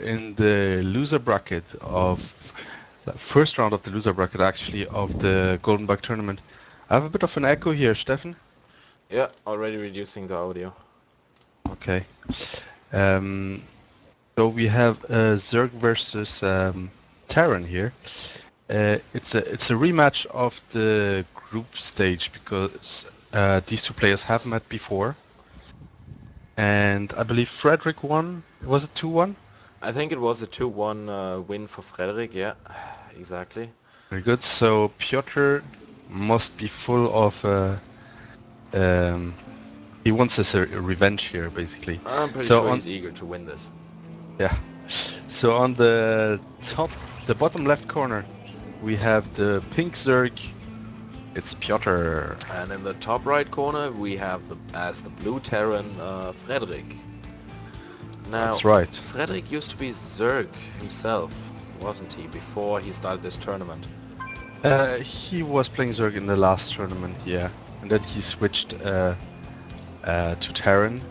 in the loser bracket of first round of the loser bracket actually of the GoldenBug tournament. I have a bit of an echo here, Stefan. Yeah, already reducing the audio. Okay. Um, so we have Zerg versus Terran here. It's a rematch of the group stage because these two players have met before, and I believe Frederick won. Was it 2-1? I think it was a 2-1 win for Frederick, yeah, exactly. Very good. So Piotr must be full of um, he wants his revenge here, basically. I'm pretty So sure on he's eager to win this. yeah, so on the the bottom left corner, we have the pink Zerg. It's Piotr. And in the top right corner we have as the blue Terran, Frederick. Now, That's right. Frederick used to be Zerg himself, wasn't he, before he started this tournament? He was playing Zerg in the last tournament, yeah, and then he switched to Terran,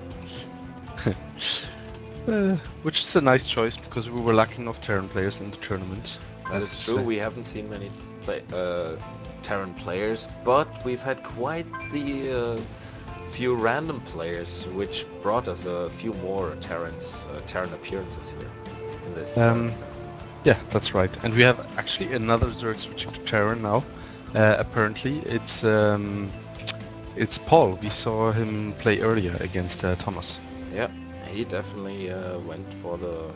which is a nice choice because we were lacking of Terran players in the tournament. That is true, we haven't seen many Terran players, but we've had quite the few random players, which brought us a few more Terran appearances here in this tournament. Yeah, that's right. And we have actually another Zerg switching to Terran now. Apparently, it's Paul. We saw him play earlier against Thomas. Yeah, he definitely went for the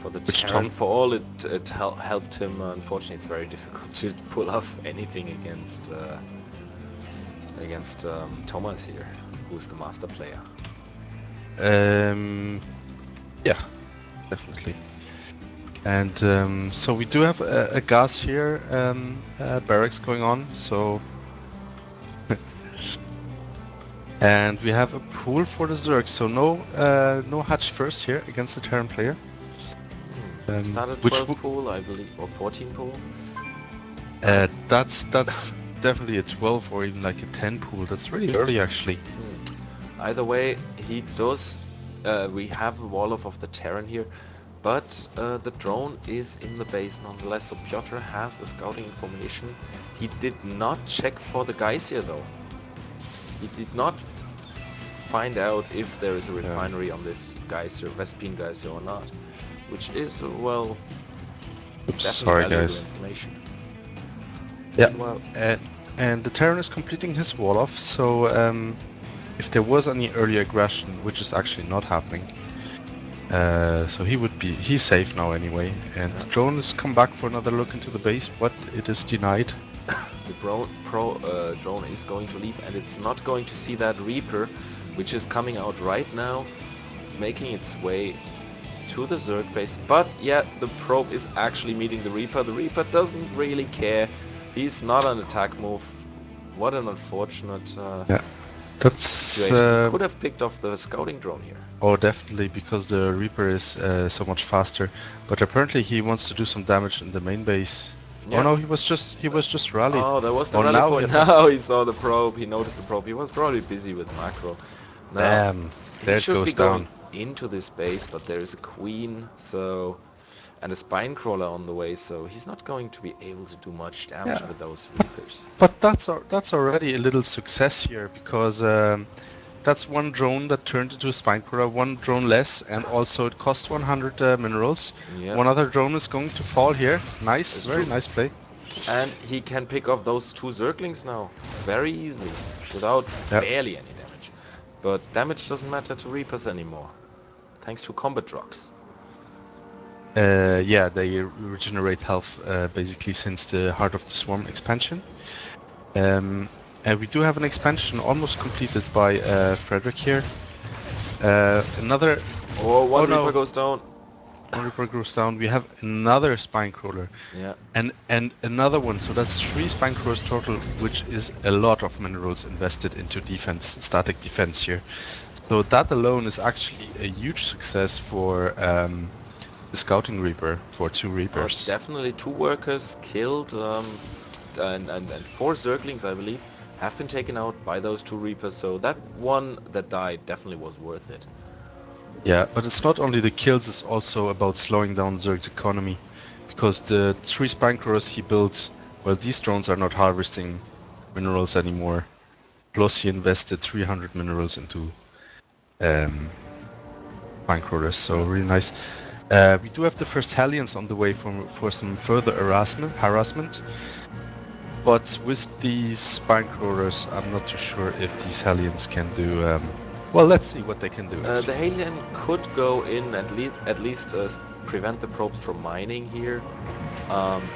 Which Terran. For all it helped him. Unfortunately, it's very difficult to pull off anything against Thomas here, who's the master player. Yeah, definitely. And so we do have a gas here, barracks going on. So, and we have a pool for the Zerg. So no hatch first here against the Terran player. Started Which 12 pool, I believe, or 14 pool. That's definitely a 12 or even like a 10 pool. That's really early actually. Either way, he does. We have a wall of the Terran here, but the drone is in the base nonetheless. So Piotr has the scouting information. He did not check for the Geysir though. He did not find out if there is a refinery on this Geysir, Vespine Geysir or not, which is well, Oops, definitely sorry valuable guys. information. Yeah, Meanwhile, and the Terran is completing his wall off. So if there was any early aggression, which is actually not happening, so he's safe now anyway. And the drone has come back for another look into the base, but it is denied. the drone is going to leave, and it's not going to see that Reaper, which is coming out right now, making its way to the Zerg base. But yeah, the probe is actually meeting the Reaper. The Reaper doesn't really care. He's not on attack move. What an unfortunate That's situation. He could have picked off the scouting drone here. Oh, definitely, because the Reaper is so much faster. But apparently he wants to do some damage in the main base. Yeah. Oh no, he was just rallied. Oh, there was the Oh, rally now point. Now he saw the probe. He noticed the probe. He was probably busy with macro. Now, Bam! There he it should goes be going down. into this base, but there is a queen, and a spine crawler on the way, so he's not going to be able to do much damage with those Reapers. But that's already a little success here because that's one drone that turned into a spine crawler, one drone less, and also it cost 100 minerals. Yep. One other drone is going to fall here. Nice, It's very true. nice play. And he can pick off those two Zerglings now very easily without barely any damage. But damage doesn't matter to Reapers anymore, thanks to combat rocks. Yeah, they regenerate health basically since the Heart of the Swarm expansion. And we do have an expansion almost completed by Frederick here. Another... One Reaper goes down. One Reaper goes down. We have another spine crawler. Yeah. And another one. So that's 3 spine crawlers total, which is a lot of minerals invested into defense, static defense here. So that alone is actually a huge success for the scouting Reaper, for 2 Reapers. Definitely 2 workers killed, and 4 Zerglings, I believe, have been taken out by those 2 Reapers. So that one that died definitely was worth it. Yeah, but it's not only the kills, it's also about slowing down Zerg's economy. Because the 3 spine crawlers he built, well, these drones are not harvesting minerals anymore. Plus he invested 300 minerals into um, spine crawlers, so really nice. We do have the first Hellions on the way for some further harassment. But with these spine crawlers, I'm not too sure if these Hellions can do... well, let's see what they can do, The actually. Alien could go in at least prevent the probes from mining here.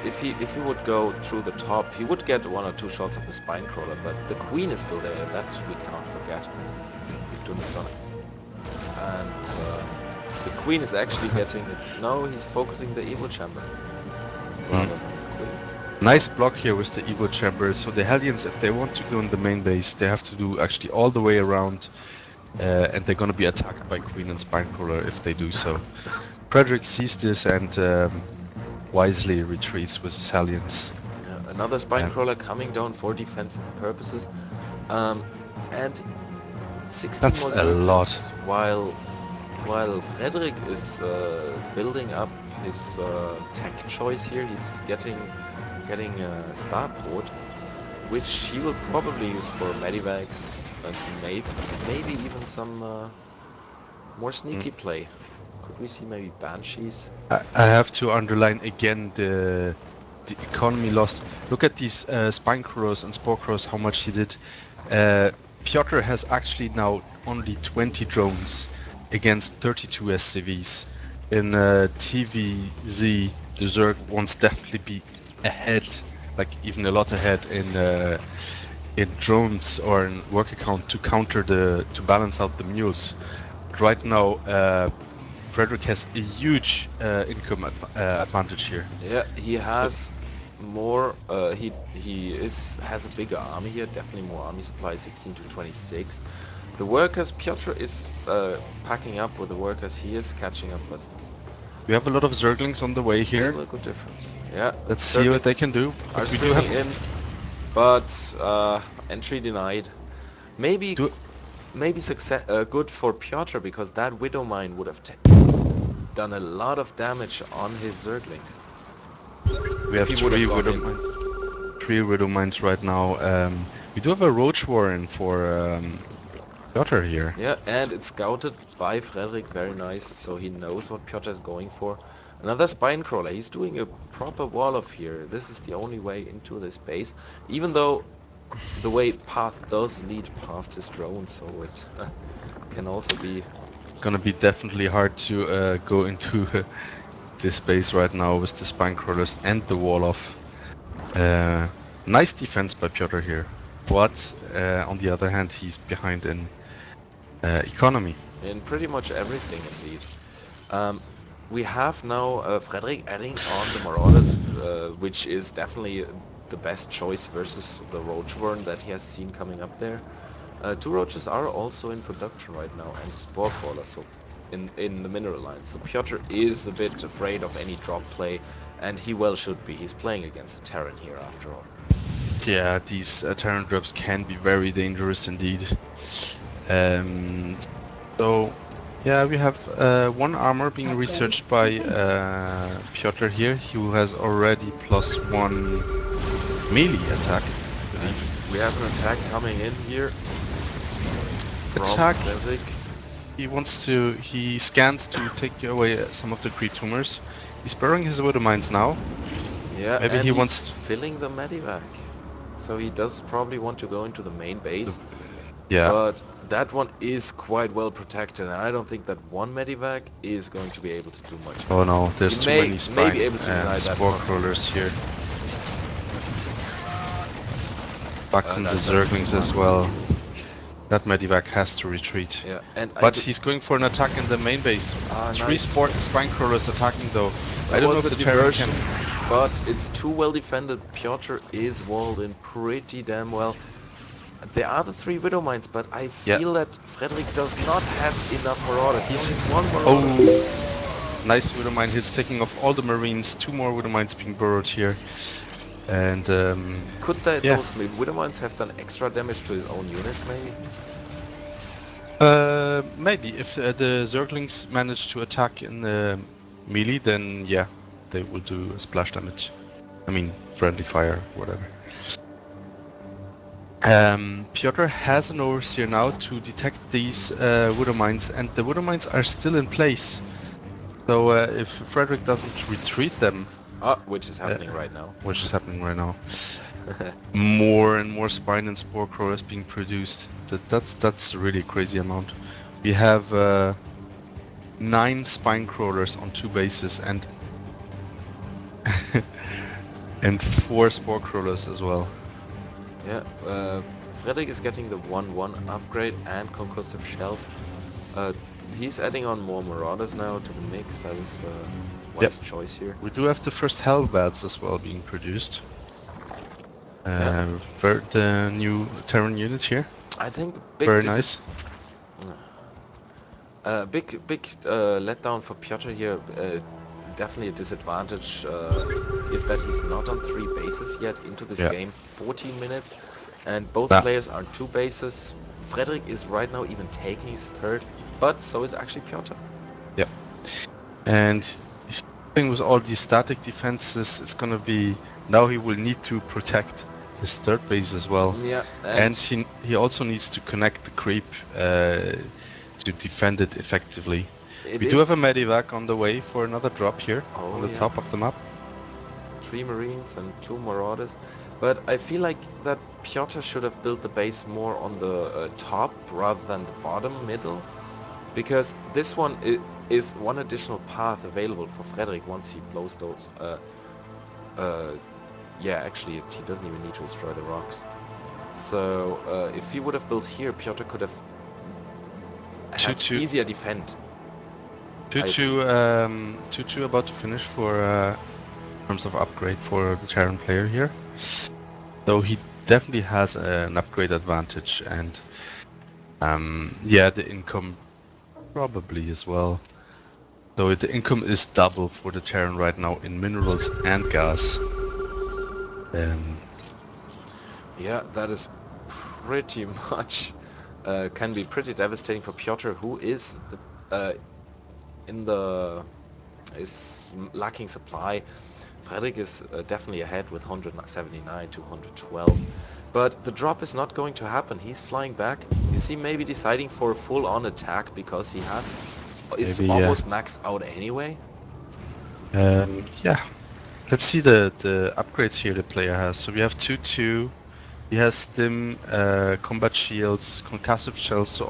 If he would go through the top, he would get 1 or 2 shots of the spine crawler, but the queen is still there. That we cannot forget. And the queen is actually getting it. No, he's focusing the evil chamber Mm. rather than the queen. Nice block here with the Evo chamber. So the Hellions, if they want to go in the main base, they have to do actually all the way around, and they're gonna be attacked by Queen and Spinecrawler if they do so. Frederick sees this and wisely retreats with his Hellions. Another spine Um, crawler coming down for defensive purposes, and 16 that's more a lot. zerglings while Frederick is building up his tech choice here. He's getting starport, which he will probably use for medivacs and maybe even some more Mm. sneaky play. Could we see maybe banshees? I have to underline again the economy lost. Look at these spine crawlers and spore crawlers, how much he did. Uh, Piotr has actually now only 20 drones against 32 SCVs. In TVZ, the Zerg wants definitely be ahead, like even a lot ahead in drones or in work account to to balance out the mules. Right now, Frederick has a huge income advantage here. Yeah, he So has more. He has a bigger army here. Definitely more army supply, 16 to 26. The workers, Piotr is packing up with the workers. He is catching up, but we have a lot of Zerglings on the way here. still a good difference. Yeah, Let's see what they Zerglings can do. are But we do have streaming in, but entry denied. Maybe do maybe success good for Piotr because that Widow Mine would have done a lot of damage on his Zerglings we if have he would have gone in. three Widow Mines right now. We do have a Roach Warren for Piotr here. Yeah, and it's scouted by Frederick, very nice, so he knows what Piotr is going for. Another spine crawler, he's doing a proper wall off here. This is the only way into this base, even though the way path does lead past his drone, so it can also be... Gonna be definitely hard to go into this base right now with the spine crawlers and the wall off. Nice defense by Piotr here, but on the other hand, he's behind in economy. in pretty much everything indeed. Um, we have now Frederick adding on the Marauders, which is definitely the best choice versus the Roachworm that he has seen coming up there. 2 roaches are also in production right now, and Spore Crawler, so in the mineral lines. So Piotr is a bit afraid of any drop play, and he well should be. He's playing against a Terran here after all. Yeah, these Terran drops can be very dangerous indeed. Um, so, yeah, we have one armor being researched by Piotr here. He has already +1 melee attack, I And believe. we have an attack coming in here from Attack. Frederick. He scans to take away some of the creep tumors. He's burying his Widow Mines now. Yeah, Maybe and he he's wants filling the medivac. So he does probably want to go into the main base, yeah. but that one is quite well protected, and I don't think that one medivac is going to be able to do much. Oh no, there's He too may many be spine able to deny and that spore one. crawlers here. Back from the That's Zerglings as well. That medivac has to retreat. Yeah, and But he's going for an attack in the main base. Three nice. spine crawlers attacking though. I That don't know was if a the Terran diversion, can... but it's too well defended. Piotr is walled in pretty damn well. There are the 3 Widow Mines, but I Yeah. feel that Frederick does not have enough Marauders. He only has 1 Marauder. Oh, nice Widow Mine hits, taking off all the Marines. 2 more Widow Mines being burrowed here. And Could yeah. those Widow Mines have done extra damage to his own units, maybe? Maybe if the Zerglings manage to attack in the melee, then yeah, they will do splash damage. I mean, friendly fire, whatever. Piotr has an overseer now to detect these Widow Mines, and the Widow Mines are still in place. So if Frederick doesn't retreat them, Ah, which is uh, happening right now. which is happening right now, more and more spine and spore crawlers being produced. That's really a crazy amount. We have 9 spine crawlers on 2 bases and and 4 spore crawlers as well. Yeah, Frederick is getting the 1-1 upgrade and concussive shells. Uh, he's adding on more Marauders now to the mix. That is a Yep. wise choice here. We do have the first Hellbats as well being produced. Yeah, For the new Terran unit here. I think Very nice. big letdown for Piotr here. Definitely a disadvantage is that he's not on 3 bases yet into this Yeah. game. 14 minutes, and both Ah, players are on 2 bases. Frederick is right now even taking his third, but so is actually Piotr. yeah. And thing with all these static defenses, it's gonna be now he will need to protect his third base as well, Yeah, and and he also needs to connect the creep to defend it effectively. it We do have a is. medivac on the way for another drop here on Oh the yeah, top of the map. 3 Marines and 2 Marauders. But I feel like that Piotr should have built the base more on the top rather than the bottom middle. Because this one is one additional path available for Frederick once he blows those. Uh, yeah, actually, he doesn't even need to destroy the rocks. So if he would have built here, Piotr could have Two had two easier defend. two I two two two about to finish for in terms of upgrade for the Terran player here. So he definitely has an upgrade advantage, and yeah, the income probably as well. So the income is double for the Terran right now in minerals and gas. Um, Yeah, that is pretty much can be pretty devastating for Piotr, who is uh, in the is lacking supply. Frederick is definitely ahead with 179 to 112, but the drop is not going to happen. He's flying back. You see, maybe deciding for a full-on attack because he is maybe almost maxed out anyway. yeah. Let's see the upgrades here the player has. So we have 2-2. He has stim, combat shields, concussive shells, so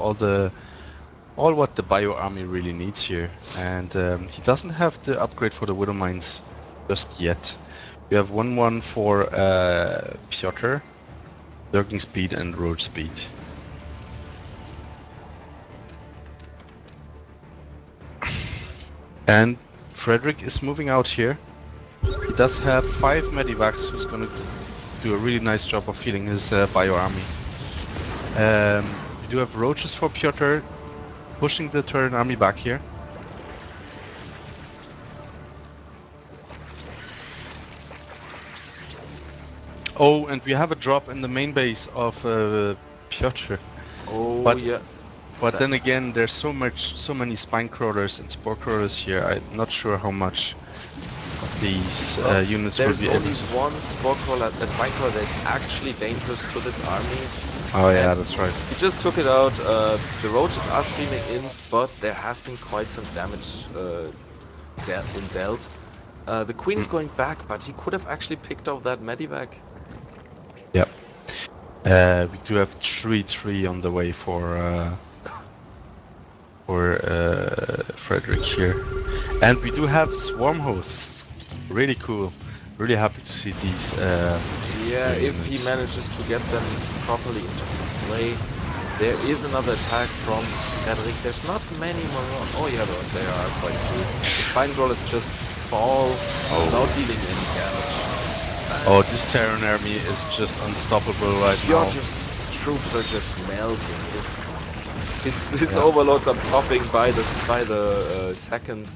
all what the bio army really needs here. And he doesn't have the upgrade for the Widow Mines just yet. We have 1-1 for Piotr, lurking speed and road speed. And Frederick is moving out here. He does have 5 medivacs who's gonna do a really nice job of healing his bio army. We do have roaches for Piotr, pushing the Terran army back here. Oh, and we have a drop in the main base of Piotr. Oh But yeah, but that, then again, there's so many spine crawlers and spore crawlers here. I'm not sure how much of these well, units will there's be able only to. one spore crawler, a spine crawler that is actually dangerous to this army, Oh yeah, and that's right. he just took it out. The roaches are streaming in, but there has been quite some damage dealt. The queen is Mm, going back, but he could have actually picked off that medivac. yep. We do have 3-3 on the way for Frederick here, and we do have swarm hosts. Really cool. Really happy to see these Yeah, new if he units. manages to get them properly into play. There is another attack from Frederick. There's not many more on. Oh yeah, there are quite a few. The spine crawlers just fall without Oh, dealing any damage. oh, And this Terran army is just unstoppable right now. Piotr's troops are just melting. His Yeah. overlords are popping by the seconds,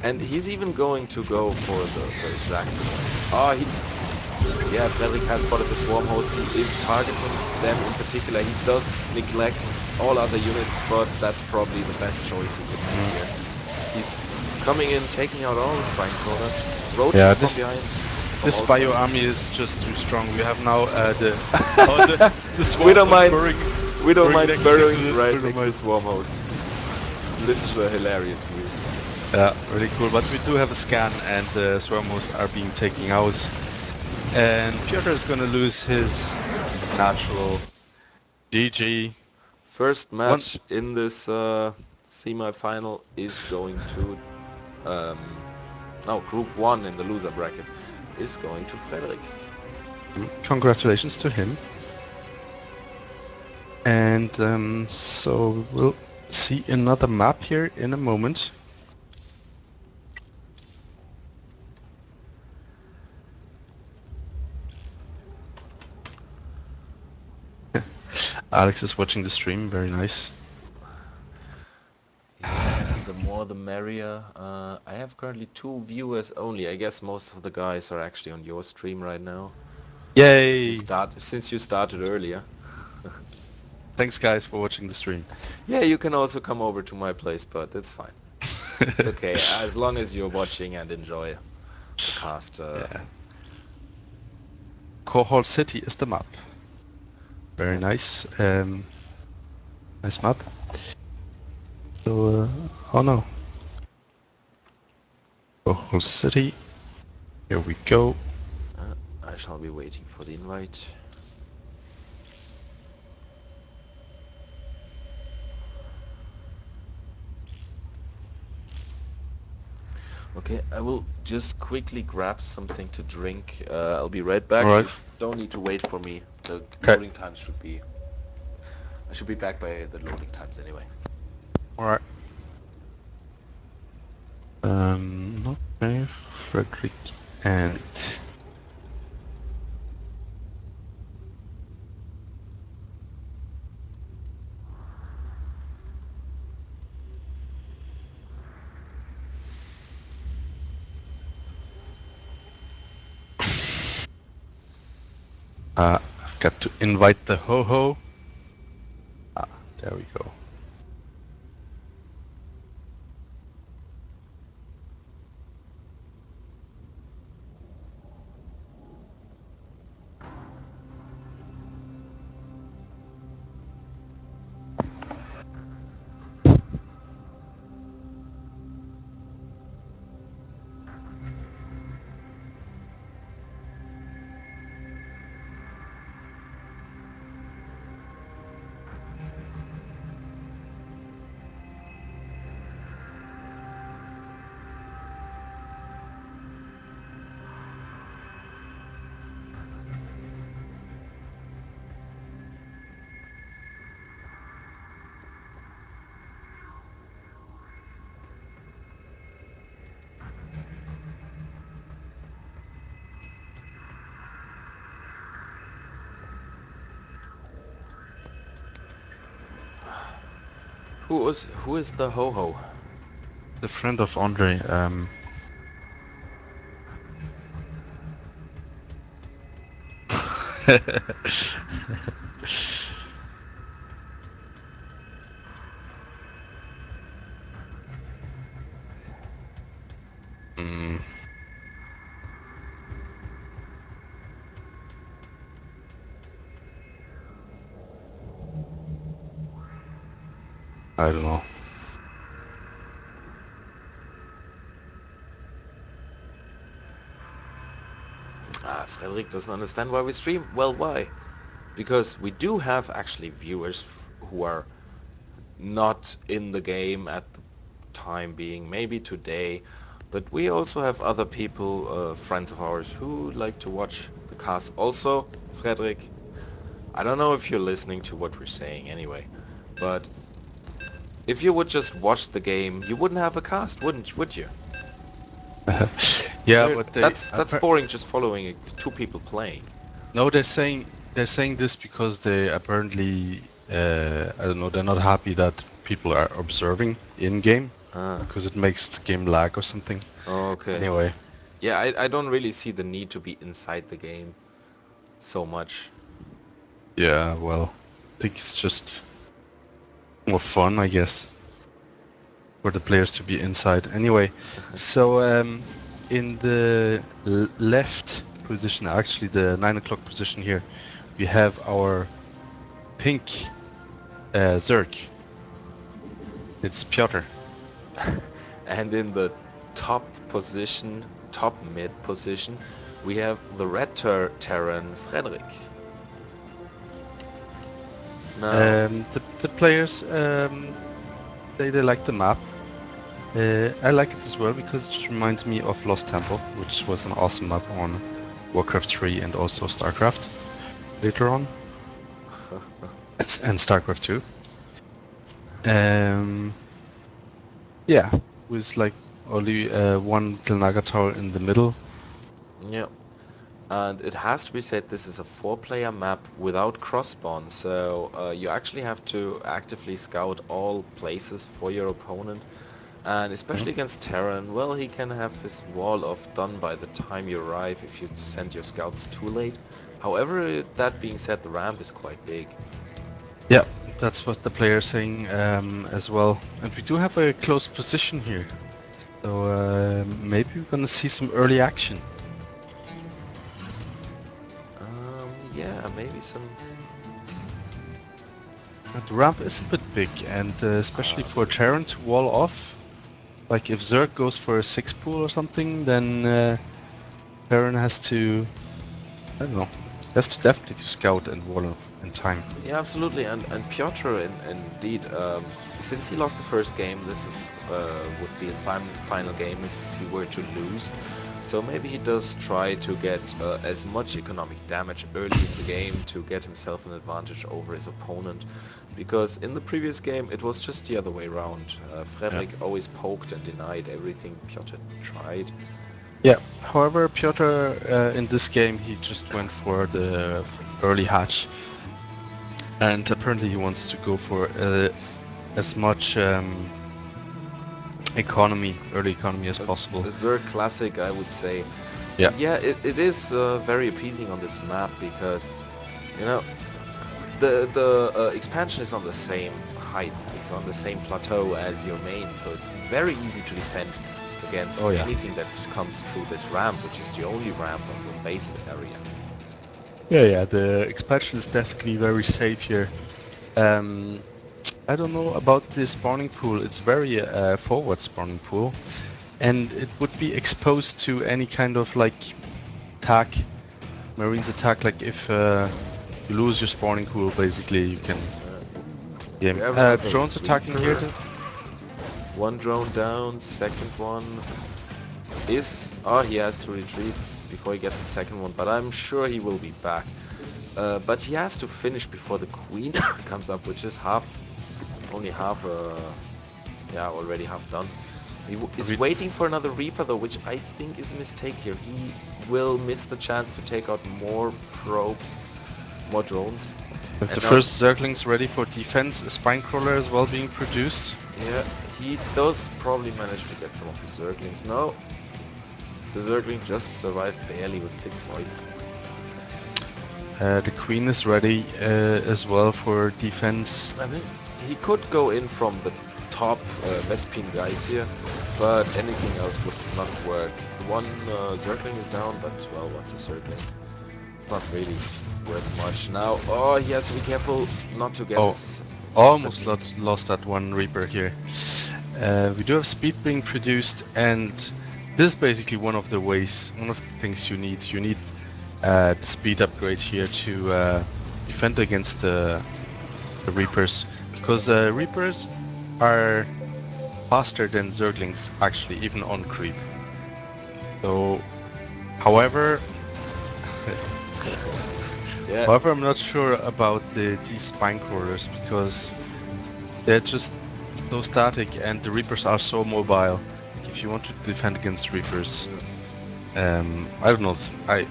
and he's even going to go for the exact point. Oh, yeah, Frederick has spotted the swarm host. He is targeting them in particular. He does neglect all other units, but that's probably the best choice he could make here. He's coming in, taking out all the Spine Crawlers, roaching Yeah, from behind, from this all bio sides. army is just too strong. We have now the oh the We swarm don't host mind. We don't burring mind next to burrowing the right next to Dynamite. Swarm Host. This is a hilarious move. Yeah, really cool. But we do have a scan, and the swarm hosts are being taken out. And Piotr is gonna lose his natural GG. First One. match in this semi-final is going to no, Group 1 in the loser bracket is going to Frederick. Congratulations to him. And so we'll see another map here in a moment. Alex is watching the stream. Very nice. Yeah, the more the merrier. I have currently 2 viewers only. I guess most of the guys are actually on your stream right now, Yay! since you started earlier. Thanks, guys, for watching the stream. Yeah, you can also come over to my place, but it's fine. It's okay as long as you're watching and enjoy the cast. Yeah. Cohort City is the map. Very Yeah. nice. Nice map. So, oh no. Cohort City. Here we go. I shall be waiting for the invite. Okay, I will just quickly grab something to drink. I'll be right All back. right. You don't need to wait for me. The Okay. loading times should be... I should be back by the loading times anyway. All right. Okay. Frederick and got to invite the ho-ho. There we go. Who is the ho-ho? The friend of Andre. mm, I don't know. Frederick doesn't understand why we stream. Well, why? Because we do have actually viewers who are not in the game at the time being, maybe today, but we also have other people, friends of ours, who like to watch the cast. Also, Frederick, I don't know if you're listening to what we're saying anyway, but if you would just watch the game, you wouldn't have a cast, would you? Yeah, but That's boring just following 2 people playing. no, they're saying this because they apparently I don't know, they're not happy that people are observing in game Ah, because it makes the game lag or something. okay. Anyway, Yeah, I don't really see the need to be inside the game so much. yeah, well, I think it's just More fun, I guess, for the players to be inside. Anyway, so in the left position, actually the 9 o'clock position here, we have our pink Zerg. It's Piotr. And in the top position, top mid position, we have the red Terran Frederick. Now, The players they like the map. I like it as well because it reminds me of Lost Temple, which was an awesome map on Warcraft 3 and also StarCraft later on, and StarCraft 2. Um, yeah, with like only one little Naga tower in the middle. yeah, and it has to be said this is a four-player map without cross-spawn, so you actually have to actively scout all places for your opponent. And Mhm. especially against Terran, well, he can have his wall off done by the time you arrive if you send your scouts too late. However, that being said, the ramp is quite big. Yeah, that's what the player's saying as well. And we do have a close position here, so maybe we're gonna see some early action. Yeah, maybe some... The ramp is a bit big, and especially for Terran to wall off. Like if Zerg goes for a 6 pool or something, then Terran has to, I don't know, has to definitely to scout and wall off in time. Yeah, absolutely. And Piotr, indeed, since he lost the first game, this is would be his final game if he were to lose. So maybe he does try to get as much economic damage early in the game to get himself an advantage over his opponent. Because in the previous game, it was just the other way around. Yeah. Frederick always poked and denied everything Piotr tried. Yeah. However, Piotr in this game he just went for the early hatch, and apparently he wants to go for as much early economy as possible. A Zerg classic, I would say. Yeah. And yeah, it is very appeasing on this map because, you know, the expansion is on the same height. It's on the same plateau as your main, so it's very easy to defend against Oh yeah. anything that comes through this ramp, which is the only ramp on the base area. Yeah, yeah. The expansion is definitely very safe here. Um, I don't know about the spawning pool. It's very forward spawning pool, and it would be exposed to any kind of like attack, Marines attack. Like if you lose your spawning pool, basically you can. Yeah. We have another Drones attacking here. Reaper. One drone down, second one is... Oh, he has to retreat before he gets the second one, but I'm sure he will be back. But he has to finish before the queen comes up, which is only half, yeah, already half done. He is We, waiting for another Reaper though, which I think is a mistake here. He will miss the chance to take out more probes, more drones. with the And now, first Zerglings ready for defense, a spine crawler as well being produced. yeah, he does probably manage to get some of the Zerglings. No, the Zergling just survived barely with 6 life. The queen is ready as well for defense. I mean, he could go in from the top Vespine guys here, but anything else would not work. One Zergling is down, but well, what's a Zergling? It's not really worth much. Now, oh, he has to be careful not to get Oh, his... almost lost that one Reaper here. We do have speed being produced, and this is basically one of the things you need. You need the speed upgrade here to defend against the Reapers, because Reapers are faster than Zerglings, actually, even on creep. So, however, Yeah, however, I'm not sure about these spine crawlers because they're just so static, and the Reapers are so mobile. Like if you want to defend against Reapers, I don't know. I'm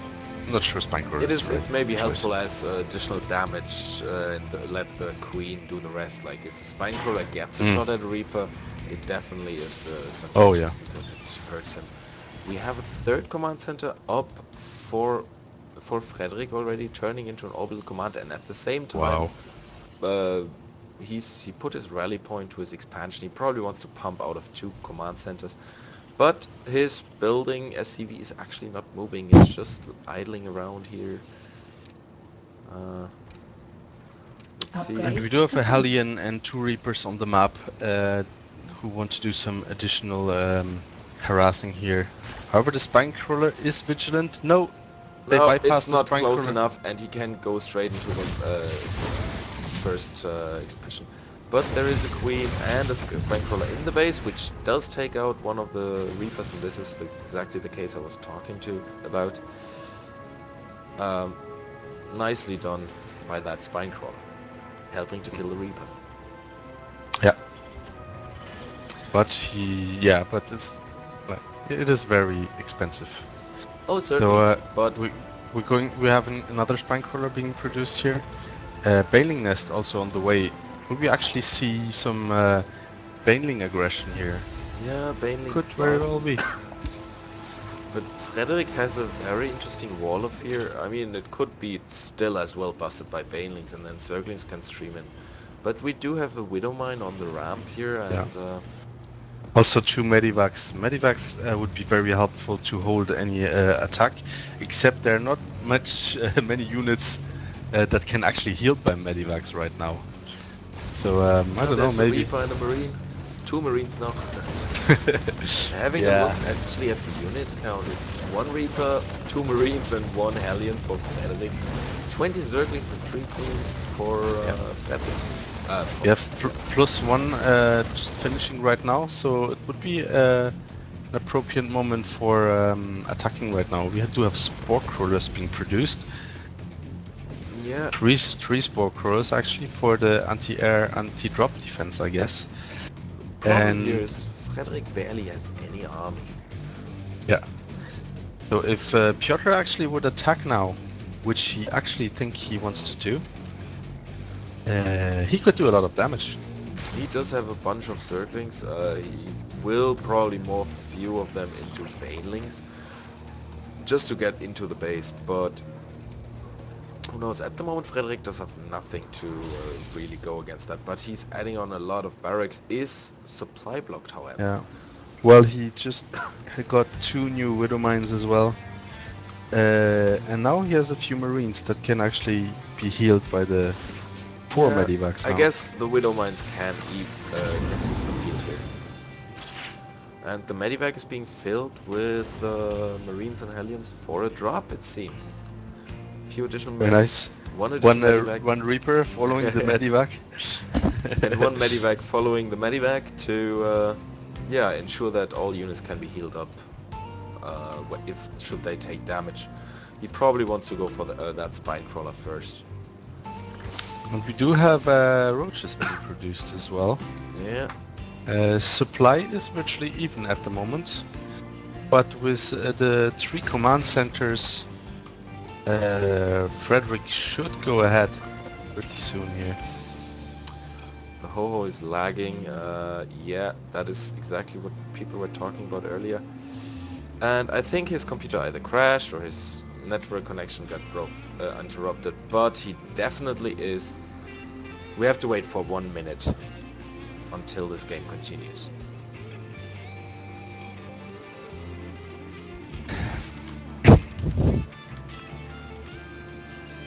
not sure spine crawler it is the is. right It may be choice. helpful as additional damage and let the Queen do the rest. Like if the Spinecrawler gets a Mm. shot at a Reaper, it definitely is Oh advantageous yeah. because it hurts him. We have a third command center up for Frederick already, turning into an orbital command, and at the same time, Wow. uh, he put his rally point to his expansion. He probably wants to pump out of 2 command centers. But his building SCV is actually not moving. It's just idling around here. Uh, let's see. And Okay. we do have a Hellion and 2 Reapers on the map who want to do some additional harassing here. However, the Spinecrawler is vigilant. No, they No, bypass it's the not close Spinecrawler. enough, and he can go straight into the first expansion. But there is a Queen and a Bankroller in the base, which does take out one of the Reapers, and this is exactly the case I was talking to about. Um, nicely done by that Spinecrawler, helping to kill the Reaper. Yeah, but but like, it is very expensive. Oh, So certainly, but we have another Spinecrawler being produced here. Baneling Nest also on the way. Will we actually see some Baneling aggression here? yeah, Baneling Could very Plus. well be. But Frederick has a very interesting wall of here. I mean, it could be still as well busted by Banelings, and then Zerglings can stream in. But we do have a Widow Mine on the ramp here, Yeah. and Also 2 Medivacs. Medivacs would be very helpful to hold any attack, except there are not many units that can actually heal by Medivacs right now. So I don't know, there's a maybe. Reaper and a Marine. It's 2 Marines now. Having a look Yeah. actually at the unit count, it's 1 Reaper, 2 Marines, and 1 Hellion for Frederick. 20 Zerglings and 3 Queens for Frederick. We have +1 just finishing right now, so it would be an appropriate moment for attacking right now. We do have Spore Crawlers being produced. Yeah, Three Spore Crawlers actually for the anti-air, anti-drop defense, I guess. problem And here is Frederick barely has any army. yeah, so if Piotr actually would attack now, which he actually think he wants to do, he could do a lot of damage. He does have a bunch of Zerglings. He will probably morph a few of them into Banelings just to get into the base, but who knows? At the moment, Frederick does have nothing to really go against that, but he's adding on a lot of barracks. Is supply blocked, however. Yeah. Well, he just got 2 new Widow Mines as well. And now he has a few Marines that can actually be healed by the 4 Yeah, Medivacs I now. guess the Widow Mines can keep the field here. And the Medivac is being filled with Marines and Hellions for a drop, it seems. Few additional Very Marines, nice. one additional Medivac, One Reaper following the Medivac. and one Medivac following the Medivac to ensure that all units can be healed up if should they take damage. He probably wants to go for that Spinecrawler first. And we do have roaches being produced as well. Yeah. Supply is virtually even at the moment, but with the 3 command centers, Frederick should go ahead pretty soon here. The Ho-Ho is lagging. Yeah, that is exactly what people were talking about earlier. And I think his computer either crashed or his network connection got interrupted, but he definitely is. We have to wait for 1 minute until this game continues.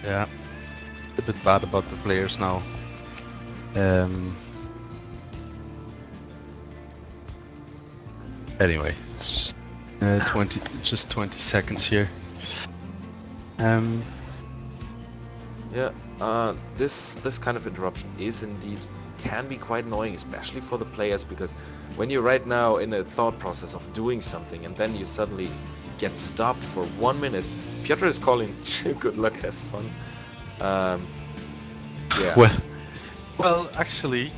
Yeah, a bit bad about the players now. Anyway, it's just 20 seconds here. Yeah, this kind of interruption can be quite annoying, especially for the players, because when you're right now in a thought process of doing something and then you suddenly get stopped for 1 minute, Piotr is calling, good luck, have fun. Yeah. Well, actually,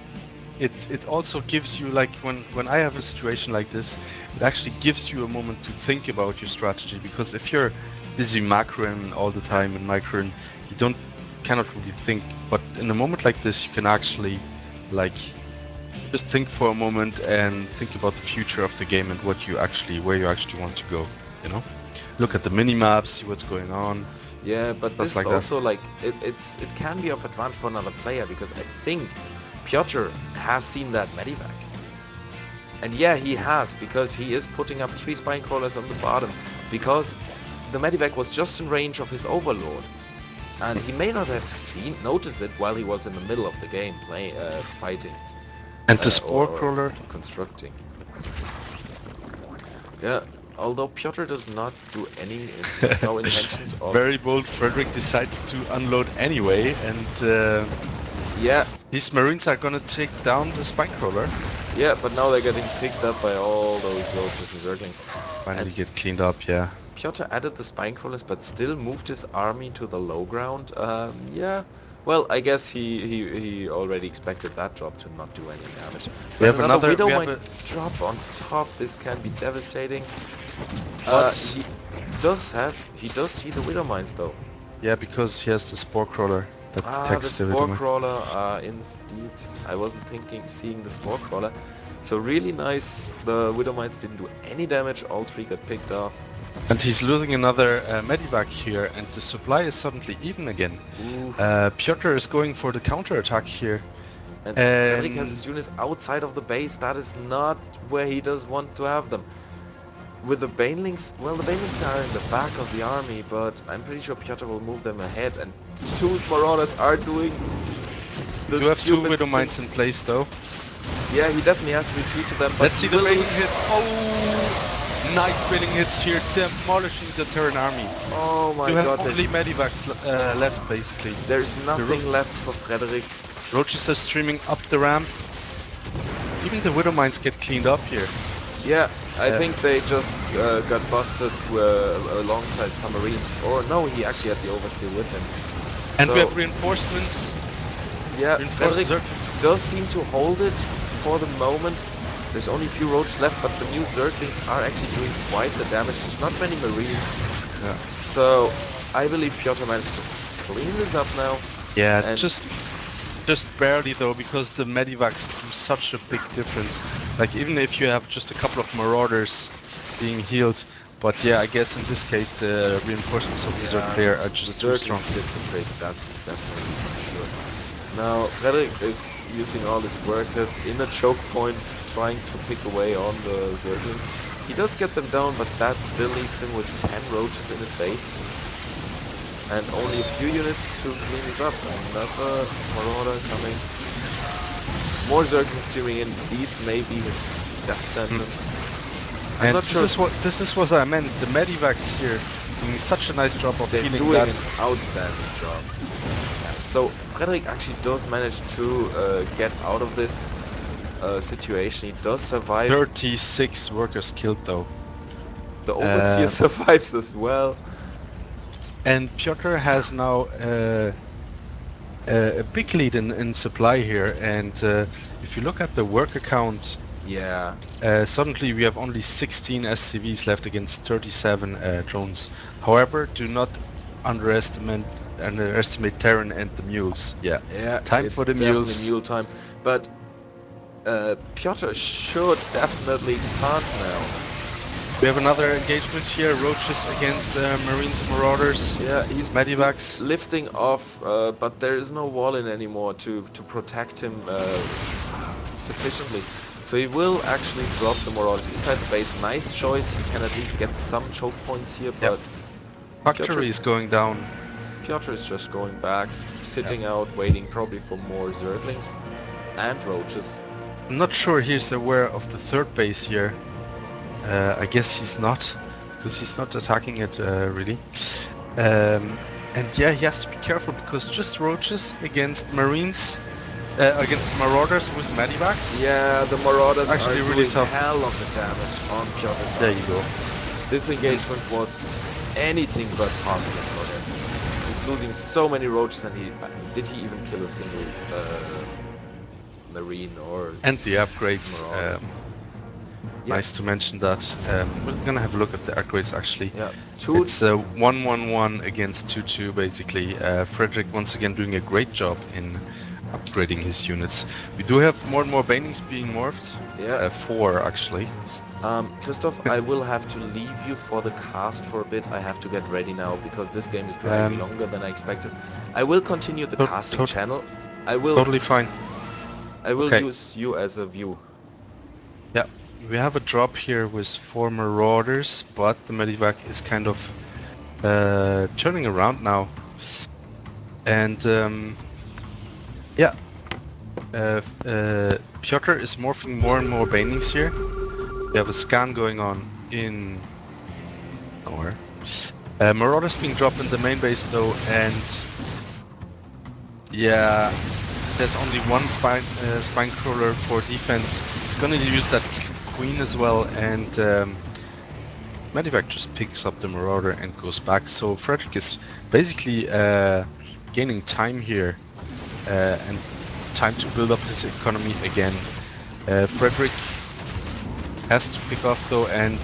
it also gives you, like, when I have a situation like this, it actually gives you a moment to think about your strategy, because if you're busy macroing all the time and microing, you cannot really think. But in a moment like this, you can actually, like, just think for a moment and think about the future of the game and where you actually want to go. You know, look at the mini maps, see what's going on. Yeah, but this like is also like it can be of advantage for another player, because I think Piotr has seen that medivac. And yeah, he has, because he is putting up 3 spine crawlers on the bottom, because the medivac was just in range of his overlord. And he may not have noticed it while he was in the middle of the game, fighting And the or, spore crawler. constructing. Yeah, although Piotr does not do any, he has no intentions of... Very bold. fRekvi decides to unload anyway, and Yeah, these marines are gonna take down the spine crawler. yeah, but now they're getting picked up by all those roaches and zerglings. Finally And get cleaned up, yeah. Piotr added the spine crawlers, but still moved his army to the low ground. Yeah. Well, I guess he already expected that drop to not do any damage. We But have another another. Widow We have might a. drop on top. This can be devastating. But He does see the Widow mines though. yeah, because he has the spore crawler that The protects the spore Widow. crawler. Indeed, I wasn't seeing the spore crawler. So really nice. The Widow mines didn't do any damage. All 3 got picked off. And he's losing another medivac here, and the supply is suddenly even again. Oof. Piotr is going for the counter attack here. And And- fRekvi has his units outside of the base. That is not where he does want to have them. With the banelings, well, the banelings are in the back of the army, but I'm pretty sure Piotr will move them ahead. And 2 marauders are doing the You have 2 stupid Widow thing. mines in place though. Yeah, he definitely has to retreat to them. But Let's see the bailing hit. Oh, nice bailing hits here, demolishing the Terran army. Oh my You have god, only medivacs left basically. there's nothing left for Frederick. Roaches are streaming up the ramp. Even the Widow mines get cleaned up here. Yeah, I think they just got busted alongside some marines. Or no, he actually had the overseer with him. And we So- have reinforcements. Yeah, Reinforced Frederick Zerg- does seem to hold it for the moment. There's only a few roaches left, but the new Zerglings are actually doing quite the damage. There's not many marines. Yeah. So I believe Piotr managed to clean this up now. Yeah, And- just barely though, because the medivacs do such a big difference. Like even if you have just a couple of marauders being healed, but yeah, I guess in this case the reinforcements of the Zerg player are just too strong. Did the trick, that's definitely for sure. Now Frederick is using all his workers in a choke point, trying to pick away on the Zerglings. He does get them down, but that still leaves him with 10 roaches in his base. And only a few units to clean this up. Another marauder coming. More Zerglings streaming in. These may be his death sentence. I'm And not sure. this is what I meant. The medivacs here doing such a nice job of They're healing doing that. an outstanding job. So Frederick actually does manage to get out of this situation. He does survive. 36 workers killed though. The overseer survives as well. And Piotr has now a big lead in supply here, and if you look at the worker count, Yeah. suddenly we have only 16 SCVs left against 37 drones. However, do not underestimate Terran and the mules. Yeah. Yeah. Time it's for the definitely mules. mule time. But Piotr should definitely expand now. We have another engagement here, roaches against Marines and Marauders. Yeah, he's Medivacs. lifting off, but there is no wall in anymore to protect him sufficiently. So he will actually drop the Marauders inside the base. Nice choice. He can at least get some choke points here, but Factory is going down. Piotr is just going back, sitting out, waiting probably for more Zerglings and roaches. I'm not sure he's aware of the third base here. I guess he's not, because he's not attacking it really. And yeah, he has to be careful because just roaches against Marines, against Marauders with medivacs. Yeah, the Marauders actually are really doing tough. hell of the damage on Piotr's There army. you go. This engagement was anything but positive for him. He's losing so many roaches, and did he even kill a single Marine or And the upgrades. Marauder? Yeah. Nice to mention that. We're gonna have a look at the upgrades actually. Yeah, It's 1-1-1 against 2-2 basically. Frederick once again doing a great job in upgrading his units. We do have more and more banings being morphed. Yeah. 4 actually. Christoph, I will have to leave you for the cast for a bit. I have to get ready now because this game is dragging longer than I expected. I will continue the casting tot- channel. I will. Totally fine. I will Okay. use you as a view. Yeah. We have a drop here with 4 Marauders, but the Medivac is kind of turning around now. And yeah, Piotr is morphing more and more Banelings here. We have a scan going on in nowhere. Marauders being dropped in the main base though, and yeah, there's only one spine crawler for defense. It's gonna use that queen as well, and Medivac just picks up the Marauder and goes back. So Frederick is basically gaining time here and time to build up his economy again. Frederick has to pick off though, and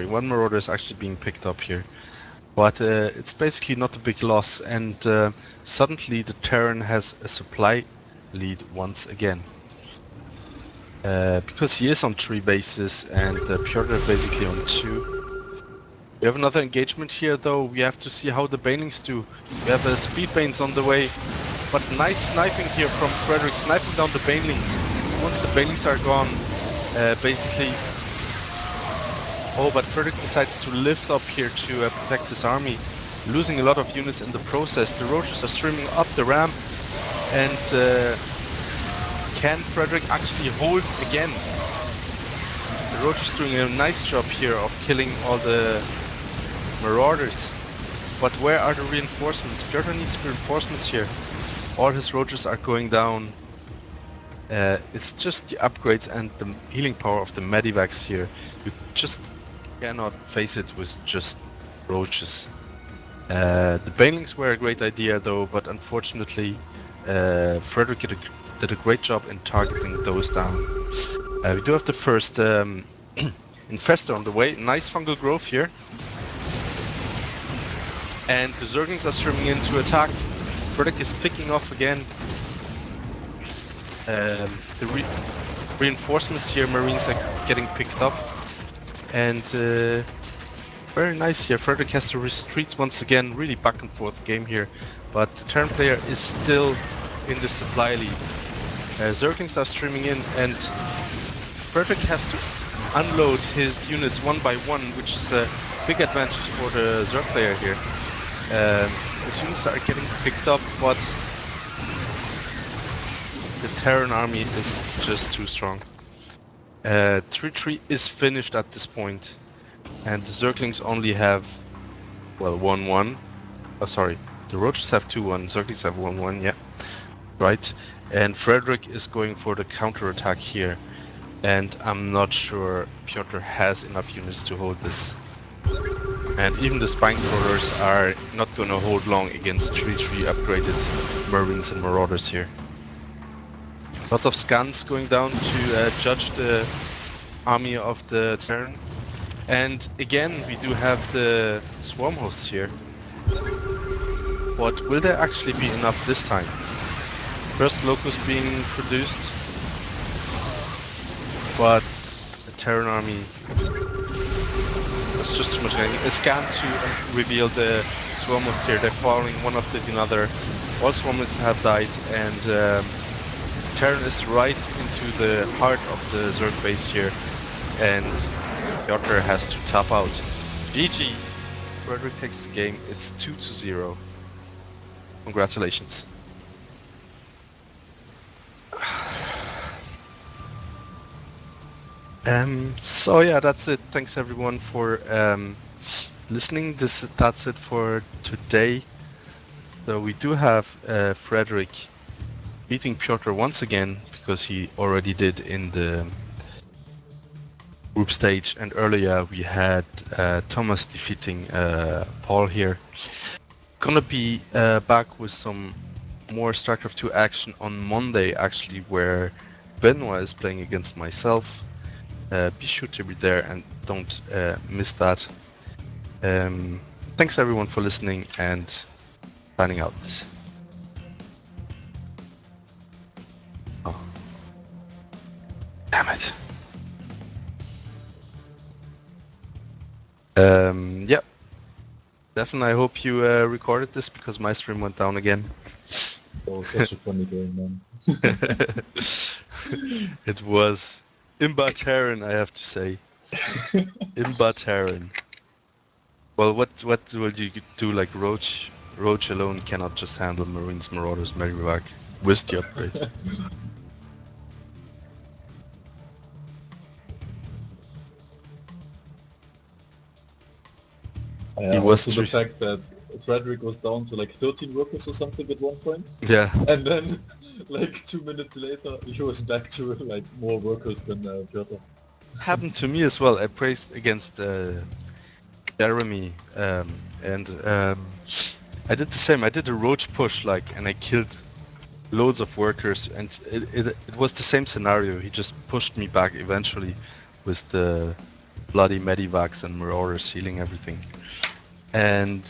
one Marauder is actually being picked up here. But it's basically not a big loss, and suddenly the Terran has a supply lead once again. Because he is on 3 bases and Piotr is basically on 2. We have another engagement here though. We have to see how the Banelings do. We have speed Banes on the way, but nice sniping here from Frederick, sniping down the Banelings. Once the Banelings are gone, basically... Oh, but Frederick decides to lift up here to protect his army, losing a lot of units in the process. The Roaches are streaming up the ramp, and can Frederick actually hold again? The Roach is doing a nice job here of killing all the Marauders. But where are the reinforcements? Piotr needs reinforcements here. All his Roaches are going down. It's just the upgrades and the healing power of the Medivacs here. You just cannot face it with just Roaches. The Banelings were a great idea though, but unfortunately Frederick did a great job in targeting those down. We do have the first Infestor on the way. Nice fungal growth here. And the Zerglings are streaming in to attack. Frederick is picking off again. The reinforcements here, Marines are getting picked up. And very nice here. Frederick has to retreat once again. Really back and forth game here. But the Terran player is still in the supply lead. Zerglings are streaming in, and Frederick has to unload his units one by one, which is a big advantage for the Zerg player here. His units are getting picked up, but the Terran army is just too strong. 3-3 is finished at this point, and the Zerglings only have, well, 1-1. Oh, sorry, the Roaches have 2-1, Zerglings have 1-1, yeah. Right, and Frederick is going for the counter-attack here, and I'm not sure Piotr has enough units to hold this. And even the Spine Crawlers are not gonna hold long against 3-3 upgraded Marines and Marauders here. Lots of scans going down to judge the army of the Terran. And again, we do have the Swarm Hosts here. But will there actually be enough this time? First Locust being produced, but the Terran army, that's just too much. A scan to reveal the Swarm Hosts here. They're following one after another. All Swarm Hosts have died, and Terran is right into the heart of the Zerg base here, and Piotr has to tap out. GG! Frederick takes the game. It's 2-0. Congratulations. So yeah, that's it. Thanks everyone for listening. That's it for today. So we do have Frederick beating Piotr once again, because he already did in the group stage, and earlier we had Thomas defeating Paul here. Gonna be back with some more StarCraft 2 action on Monday, actually, where Benoit is playing against myself. Be sure to be there and don't miss that. Thanks everyone for listening, and signing out. Oh. Damn it. Yep. Definitely, I hope you recorded this, because my stream went down again. Oh, such a funny game, man. It was Imba I have to say. Imba. Well, what will you do? Like Roach? Roach alone cannot just handle Marines, Marauders, Merriwag with the upgrade. He was Also the three. fact that Frederick was down to like 13 workers or something at one point, Yeah, and then like 2 minutes later he was back to like more workers than Piotr. happened to me as well. I praced against Jeremy, and I did the same. I did a Roach push, like, and I killed loads of workers, and it was the same scenario. He just pushed me back eventually with the bloody Medivacs and Marauders healing everything. And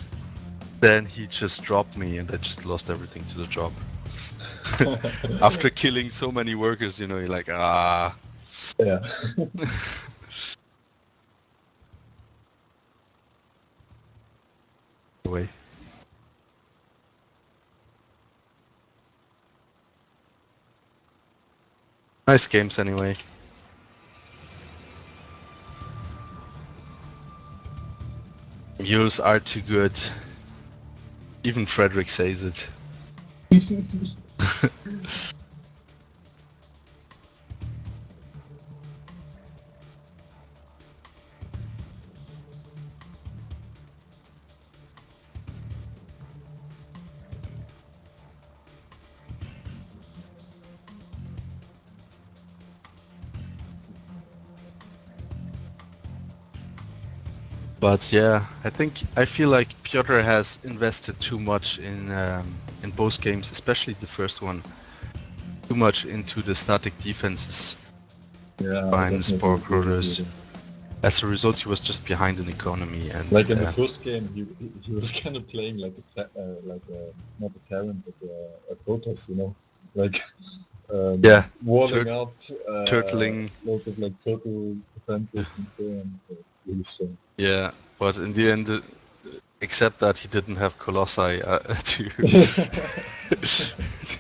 then he just dropped me and I just lost everything to the drop. After killing so many workers, you know, you're like, ah. Yeah. Anyway. Nice games anyway. Mules are too good. Even Frederick says it. But yeah, I feel like Piotr has invested too much in both games, especially the first one. Too much into the static defenses Yeah, I behind definitely Spore agree with you Cruisers. there. As a result, he was just behind in economy, and Like in the first game, he was kind of playing like not a Terran but a Protoss, you know, like yeah, walling tur- up, turtling. loads of like turtle defenses and so on. Really strong. Yeah, but in the end, except that he didn't have Colossi to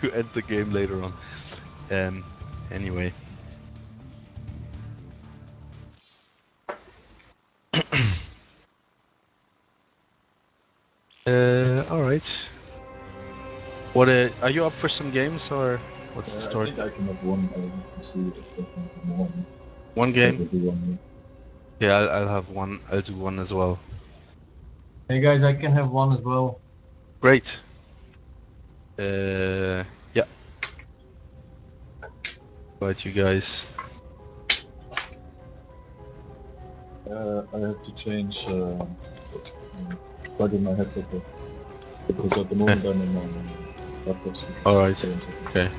to end the game later on. Um, anyway. All right. What are you up for some games or what's the I story? think I can have one. I have to see if I can have more. One If I game? will do one. Yeah, I'll have one. I'll do one as well. Hey guys, I can have one as well. Great. Yeah. Invite you guys. I have to change plug in my headset here, because at the Okay. moment I'm in my laptop speaker. All So right. stay on second. Okay.